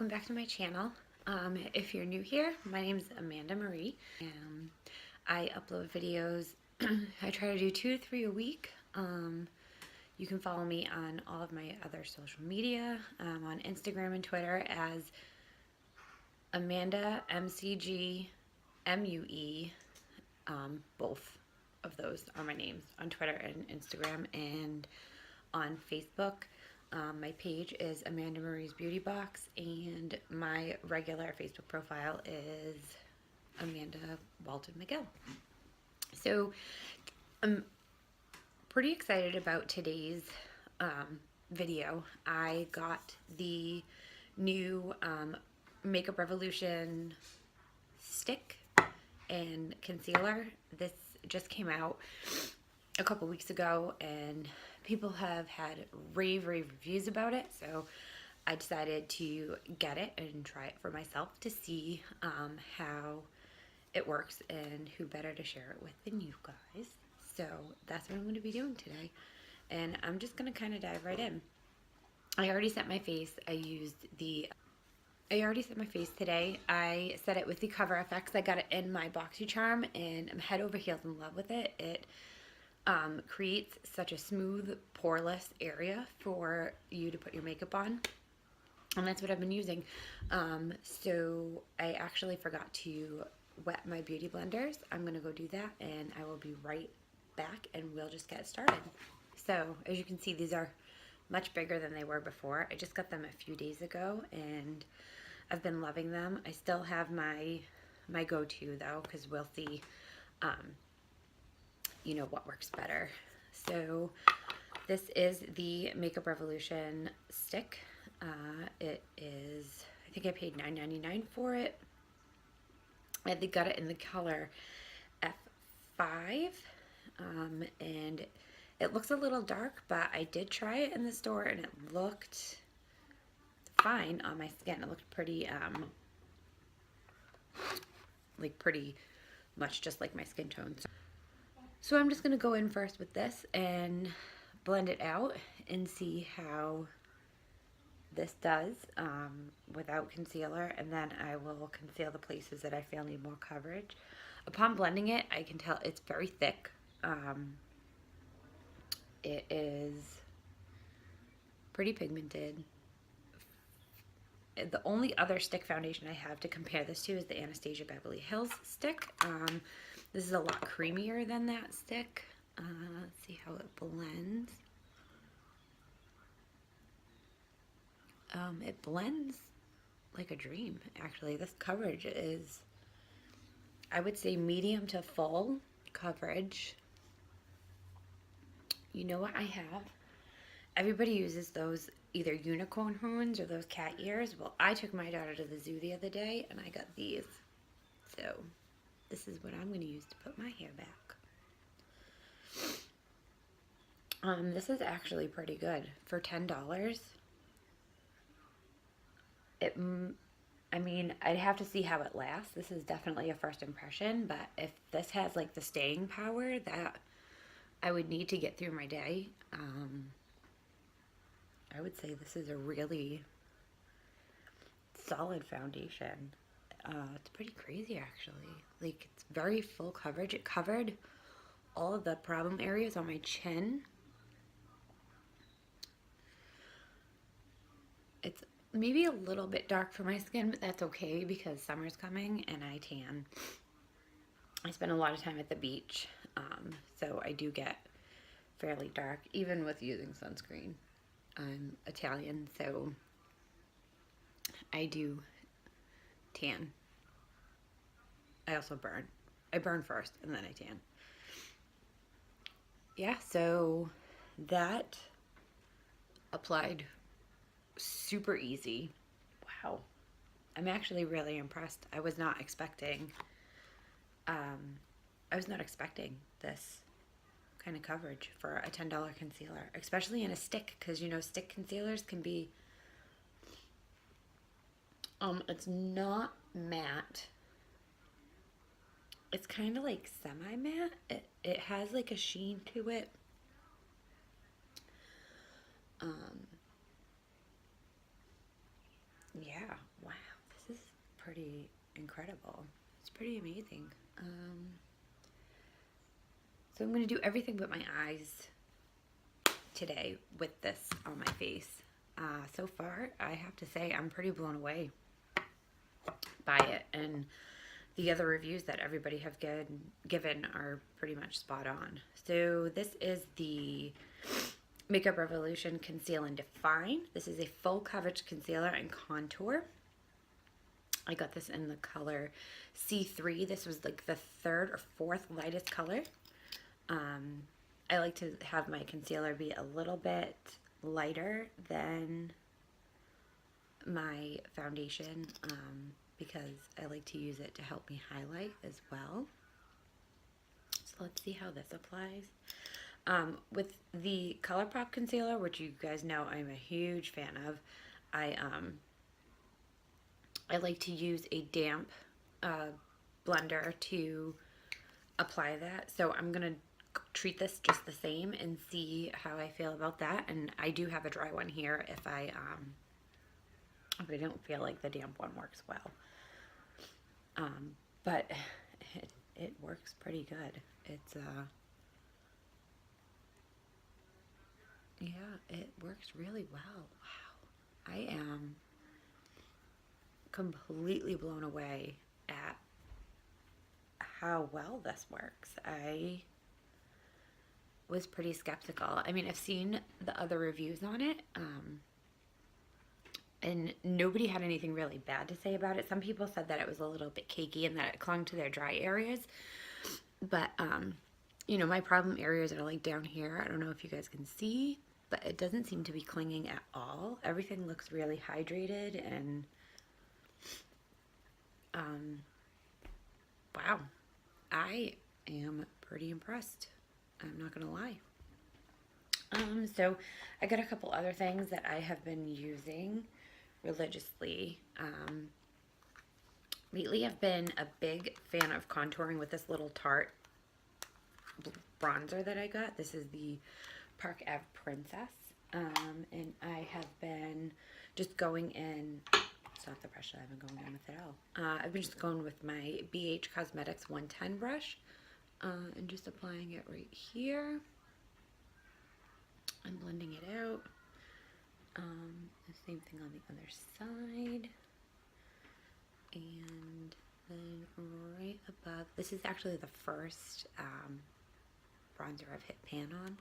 welcome back to my channel. If you're new here, my name is Amanda Marie. I upload videos. I try to do 2 to 3 a week. You can follow me on all of my other social media, on Instagram and Twitter as Amanda MCG MUE. Both of those are my names on Twitter and Instagram, and on Facebook. My page is Amanda Marie's Beauty Box, and my regular Facebook profile is Amanda Walton-McGill. So I'm pretty excited about today's video. I got the new Makeup Revolution stick and concealer. This just came out a couple weeks ago, and people have had rave reviews about it, so I decided to get it and try it for myself to see how it works, and who better to share it with than you guys. So that's what I'm going to be doing today, and I'm just going to kind of dive right in. I already set my face. I already set my face today. I set it with the Cover FX. I got it in my BoxyCharm, and I'm head over heels in love with it. It creates such a smooth, poreless area for you to put your makeup on, and that's what I've been using. So I actually forgot to wet my beauty blenders. I'm gonna go do that, and I will be right back, and we'll just get started. So as you can see, these are much bigger than they were before. I just got them a few days ago, and I've been loving them. I still have my go-to though, because we'll see you know what works better. So this is the Makeup Revolution stick. It is, I think I paid $9.99 for it. I got it in the color F5, and it looks a little dark, but I did try it in the store and it looked fine on my skin. It looked pretty pretty much just like my skin tone. So I'm just going to go in first with this and blend it out and see how this does without concealer, and then I will conceal the places that I feel need more coverage. Upon blending it, I can tell it's very thick. It is pretty pigmented. The only other stick foundation I have to compare this to is the Anastasia Beverly Hills stick. This is a lot creamier than that stick. Let's see how it blends. It blends like a dream, actually. This coverage is, I would say, medium to full coverage. You know what I have? Everybody uses those either unicorn horns or those cat ears. Well, I took my daughter to the zoo the other day, and I got these. So this is what I'm going to use to put my hair back. This is actually pretty good for $10. I mean, I'd have to see how it lasts. This is definitely a first impression, but if this has like the staying power that I would need to get through my day, I would say this is a really solid foundation. It's pretty crazy, actually. Like, it's very full coverage. It covered all of the problem areas on my chin. It's maybe a little bit dark for my skin, but that's okay because summer's coming and I tan. I spend a lot of time at the beach, so I do get fairly dark, even with using sunscreen. I'm Italian, so I do tan. I also burn. I burn first and then I tan. Yeah, so that applied super easy. Wow. I'm actually really impressed. I was not expecting this kind of coverage for a $10 concealer, especially in a stick, because you know stick concealers can be it's not matte. It's kind of like semi-matte. It has like a sheen to it. Yeah, pretty incredible. It's pretty amazing. So I'm going to do everything but my eyes today with this on my face. So far, I have to say I'm pretty blown away by it, and the other reviews that everybody have given are pretty much spot on. So this is the Makeup Revolution Conceal and Define. This is a full coverage concealer and contour. I got this in the color C3. This was like the third or fourth lightest color. I like to have my concealer be a little bit lighter than my foundation because I like to use it to help me highlight as well. So let's see how this applies. With the ColourPop concealer, which you guys know I'm a huge fan of, I like to use a damp blender to apply that. So I'm going to treat this just the same and see how I feel about that. And I do have a dry one here if I don't feel like the damp one works well. But it works pretty good. It's yeah, it works really well. Wow. I am completely blown away at how well this works. I was pretty skeptical. I mean, I've seen the other reviews on it, and nobody had anything really bad to say about it. Some people said that it was a little bit cakey and that it clung to their dry areas. But, you know, my problem areas are like down here. I don't know if you guys can see, but it doesn't seem to be clinging at all. Everything looks really hydrated and, wow, I am pretty impressed. I'm not gonna lie. So I got a couple other things that I have been using religiously. Lately I've been a big fan of contouring with this little Tarte bronzer that I got. This is the Park Ave Princess. And I have been just going in, it's not the brush that I've been going in with at all. I've been just going with my BH Cosmetics 110 brush. And just applying it right here. I'm blending it out. The same thing on the other side. And then right above, this is actually the first bronzer I've hit pan on.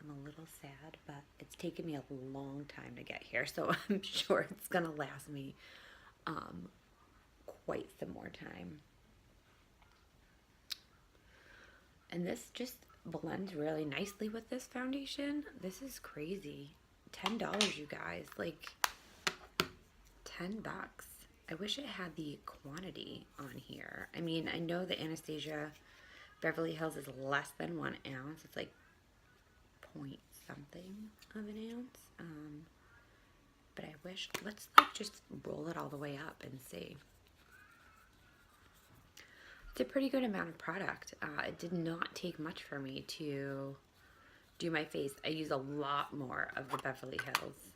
I'm a little sad, but it's taken me a long time to get here, so I'm sure it's gonna last me quite some more time. And this just blends really nicely with this foundation. This is crazy. $10, you guys. Like, $10. I wish it had the quantity on here. I mean, I know the Anastasia Beverly Hills is less than 1 ounce. It's like point something of an ounce. But I wish, let's like just roll it all the way up and see. It's a pretty good amount of product. It did not take much for me to do my face. I use a lot more of the Beverly Hills,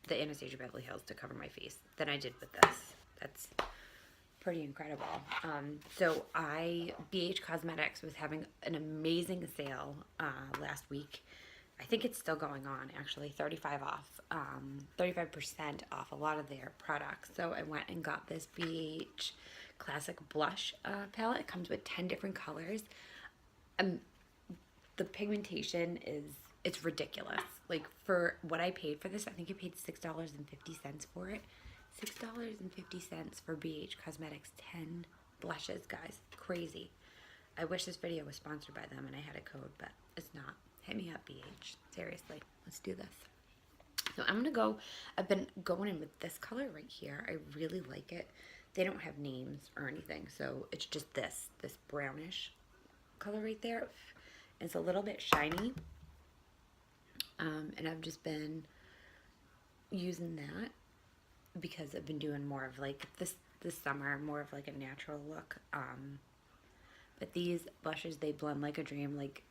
the Anastasia Beverly Hills, to cover my face than I did with this. That's pretty incredible. So BH Cosmetics was having an amazing sale last week. I think it's still going on, actually. 35% off a lot of their products. So I went and got this BH Classic Blush palette. It comes with 10 different colors. The pigmentation it's ridiculous. Like, for what I paid for this, I think I paid $6.50 for it. $6.50 for BH Cosmetics 10 blushes, guys. Crazy. I wish this video was sponsored by them and I had a code, but it's not. Hit me up, BH. Seriously, let's do this. So I'm gonna go, I've been going in with this color right here. I really like it. They don't have names or anything, so it's just this brownish color right there. It's a little bit shiny. And I've just been using that because I've been doing more of like this summer, more of like a natural look. But these blushes, they blend like a dream. Like,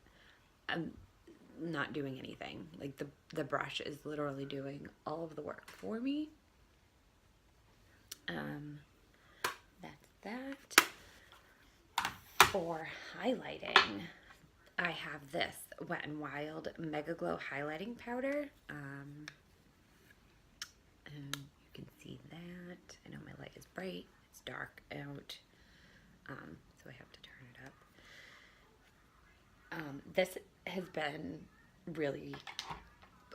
I'm not doing anything. Like, the brush is literally doing all of the work for me. That's that. For highlighting, I have this Wet n Wild Mega Glow Highlighting Powder. And you can see that. I know my light is bright. It's dark out. So I have to turn it up. This has been really,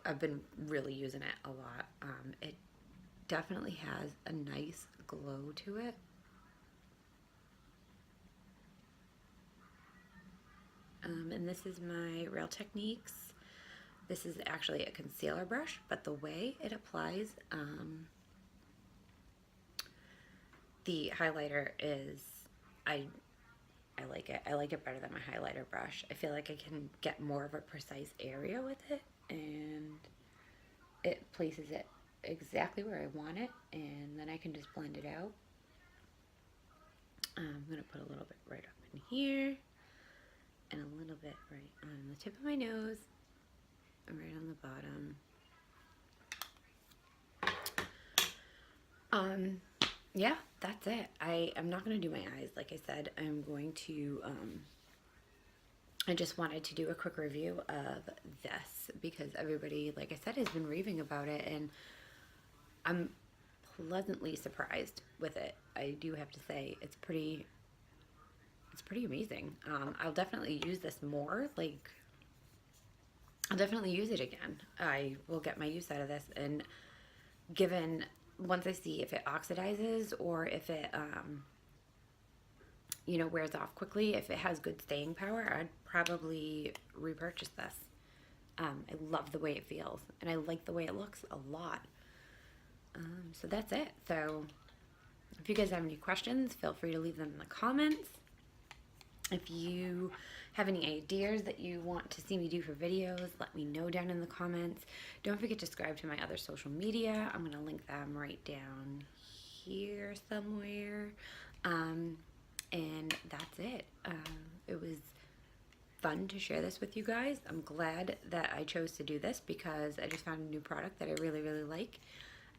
I've been really using it a lot. It definitely has a nice glow to it. And this is my Real Techniques. This is actually a concealer brush, but the way it applies the highlighter is, I like it. I like it better than my highlighter brush. I feel like I can get more of a precise area with it, and it places it exactly where I want it, and then I can just blend it out. I'm going to put a little bit right up in here, and a little bit right on the tip of my nose, and right on the bottom. Yeah, that's it. I'm not going to do my eyes, like I said. I'm going to, I just wanted to do a quick review of this because everybody, like I said, has been raving about it, and I'm pleasantly surprised with it. I do have to say, it's pretty amazing. I'll definitely use this more. Like, I'll definitely use it again. I will get my use out of this, and given once I see if it oxidizes or if it you know, wears off quickly, if it has good staying power, I'd probably repurchase this. I love the way it feels, and I like the way it looks a lot. So that's it. So if you guys have any questions, feel free to leave them in the comments. If you have any ideas that you want to see me do for videos, let me know down in the comments. Don't forget to subscribe to my other social media. I'm going to link them right down here somewhere. And that's it. It was fun to share this with you guys. I'm glad that I chose to do this because I just found a new product that I really, really like.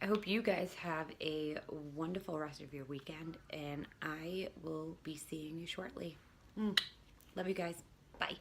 I hope you guys have a wonderful rest of your weekend, and I will be seeing you shortly. Love you guys. Bye.